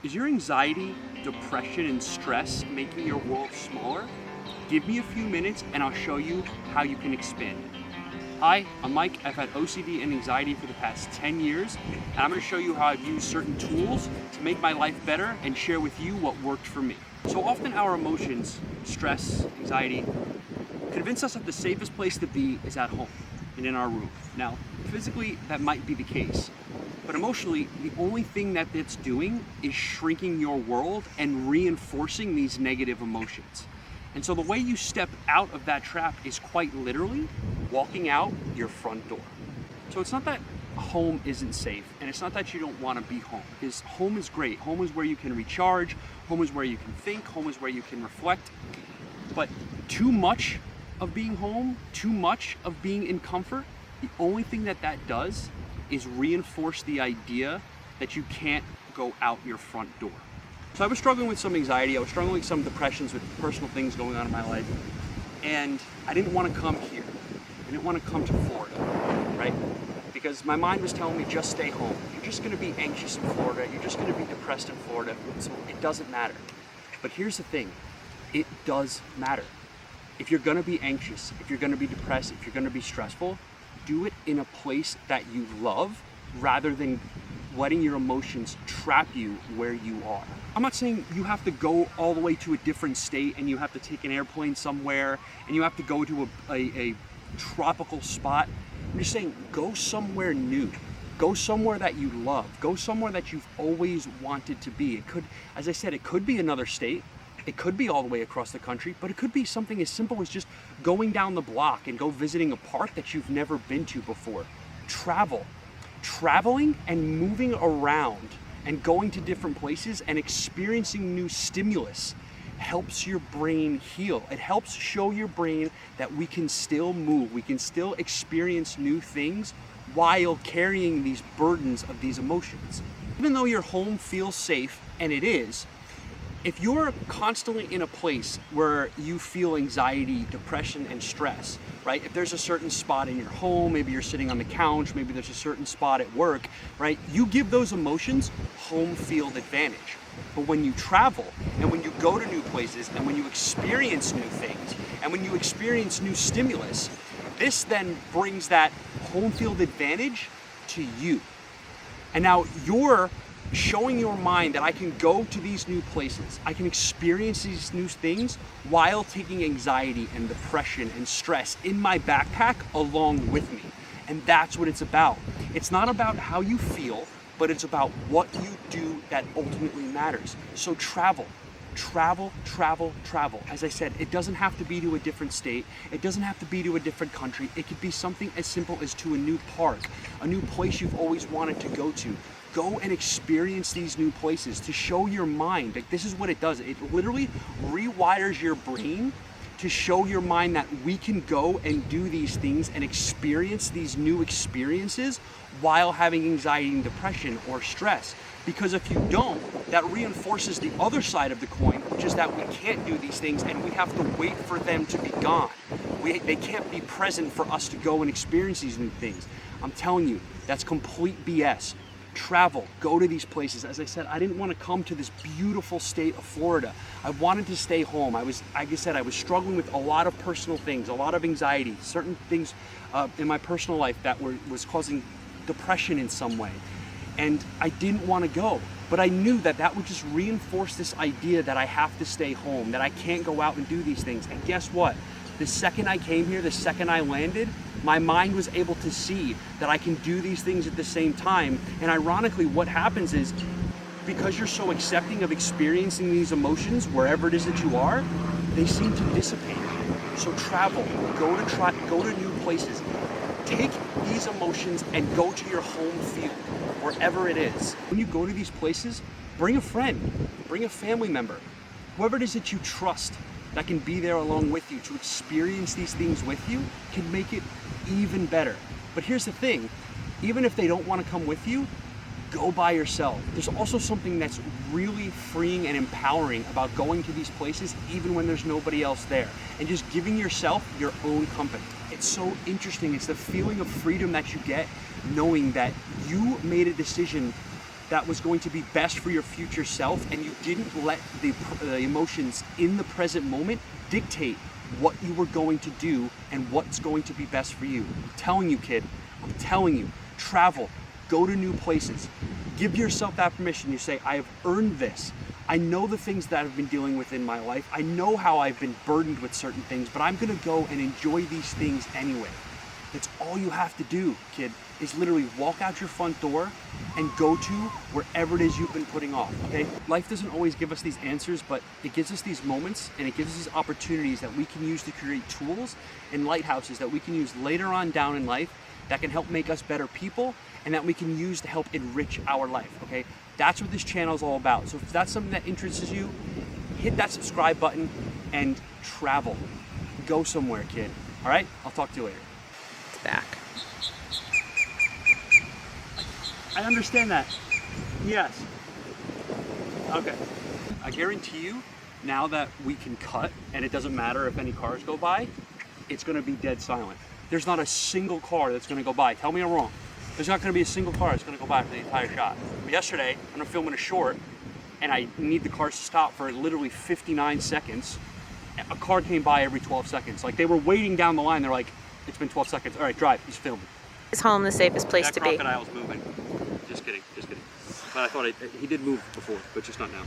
Is your anxiety, depression, and stress making your world smaller? Give me a few minutes and I'll show you how you can expand it. Hi, I'm Mike. I've had OCD and anxiety for the past 10 years, and I'm going to show you how I've used certain tools to make my life better and share with you what worked for me. So often our emotions, stress, anxiety, convince us that the safest place to be is at home and in our room. Now, physically, that might be the case. But emotionally, the only thing that it's doing is shrinking your world and reinforcing these negative emotions. And so the way you step out of that trap is quite literally walking out your front door. So it's not that home isn't safe, and it's not that you don't want to be home, because home is great. Home is where you can recharge, home is where you can think, home is where you can reflect. But too much of being home, too much of being in comfort, the only thing that does is reinforce the idea that you can't go out your front door. So I was struggling with some anxiety, I was struggling with some depressions, with personal things going on in my life, and I didn't want to come here. I didn't want to come to Florida, right? Because my mind was telling me, just stay home. You're just going to be anxious in Florida, you're just going to be depressed in Florida, so it doesn't matter. But here's the thing, it does matter. If you're going to be anxious, if you're going to be depressed, if you're going to be stressful, do it in a place that you love rather than letting your emotions trap you where you are. I'm not saying you have to go all the way to a different state and you have to take an airplane somewhere and you have to go to a tropical spot. I'm just saying, go somewhere new. Go somewhere that you love. Go somewhere that you've always wanted to be. It could, as I said, it could be another state. It could be all the way across the country, but it could be something as simple as just going down the block and go visiting a park that you've never been to before. Travel. Traveling and moving around and going to different places and experiencing new stimulus helps your brain heal. It helps show your brain that we can still move, we can still experience new things while carrying these burdens of these emotions. Even though your home feels safe, and it is, if you're constantly in a place where you feel anxiety, depression, and stress, right? If there's a certain spot in your home, maybe you're sitting on the couch, maybe there's a certain spot at work, right? You give those emotions home field advantage. But when you travel, and when you go to new places, and when you experience new things, and when you experience new stimulus, this then brings that home field advantage to you. And now you're showing your mind that I can go to these new places, I can experience these new things while taking anxiety and depression and stress in my backpack along with me. And that's what it's about. It's not about how you feel, but it's about what you do that ultimately matters. So travel. Travel, travel, travel. As I said, it doesn't have to be to a different state. It doesn't have to be to a different country. It could be something as simple as to a new park, a new place you've always wanted to go to. Go and experience these new places to show your mind. Like, this is what it does. It literally rewires your brain to show your mind that we can go and do these things and experience these new experiences while having anxiety and depression or stress. Because if you don't, that reinforces the other side of the coin, which is that we can't do these things and we have to wait for them to be gone. They can't be present for us to go and experience these new things. I'm telling you, that's complete BS. Travel, go to these places. As I said, I didn't want to come to this beautiful state of Florida. I wanted to stay home. Like I said, I was struggling with a lot of personal things, a lot of anxiety, certain things in my personal life that was causing depression in some way. And I didn't want to go, but I knew that would just reinforce this idea that I have to stay home, that I can't go out and do these things. And guess what? The second I came here, the second I landed, my mind was able to see that I can do these things at the same time. And ironically, what happens is, because you're so accepting of experiencing these emotions wherever it is that you are, they seem to dissipate. So travel, go to new places. Take these emotions and go to your home field, wherever it is. When you go to these places, bring a friend, bring a family member, whoever it is that you trust that can be there along with you to experience these things with you can make it even better. But here's the thing, even if they don't want to come with you, go by yourself. There's also something that's really freeing and empowering about going to these places even when there's nobody else there, and just giving yourself your own company. It's so interesting. It's the feeling of freedom that you get knowing that you made a decision that was going to be best for your future self, and you didn't let the emotions in the present moment dictate what you were going to do and what's going to be best for you. I'm telling you, kid, I'm telling you, travel, go to new places, give yourself that permission. You say, I have earned this. I know the things that I've been dealing with in my life. I know how I've been burdened with certain things, but I'm gonna go and enjoy these things anyway. That's all you have to do, kid, is literally walk out your front door and go to wherever it is you've been putting off, okay? Life doesn't always give us these answers, but it gives us these moments and it gives us these opportunities that we can use to create tools and lighthouses that we can use later on down in life that can help make us better people and that we can use to help enrich our life, okay? That's what this channel is all about. So if that's something that interests you, hit that subscribe button and travel. Go somewhere, kid. All right? I'll talk to you later. It's back. I understand that. Yes. Okay. I guarantee you, now that we can cut and it doesn't matter if any cars go by, it's gonna be dead silent. There's not a single car that's gonna go by. Tell me I'm wrong. There's not gonna be a single car that's gonna go by for the entire shot. But yesterday, I'm filming a short and I need the cars to stop for literally 59 seconds. A car came by every 12 seconds. Like they were waiting down the line. They're like, it's been 12 seconds. All right, drive, he's filming. Is home the safest place to be? That crocodile's moving. Just kidding, just kidding. But I thought he did move before, but just not now.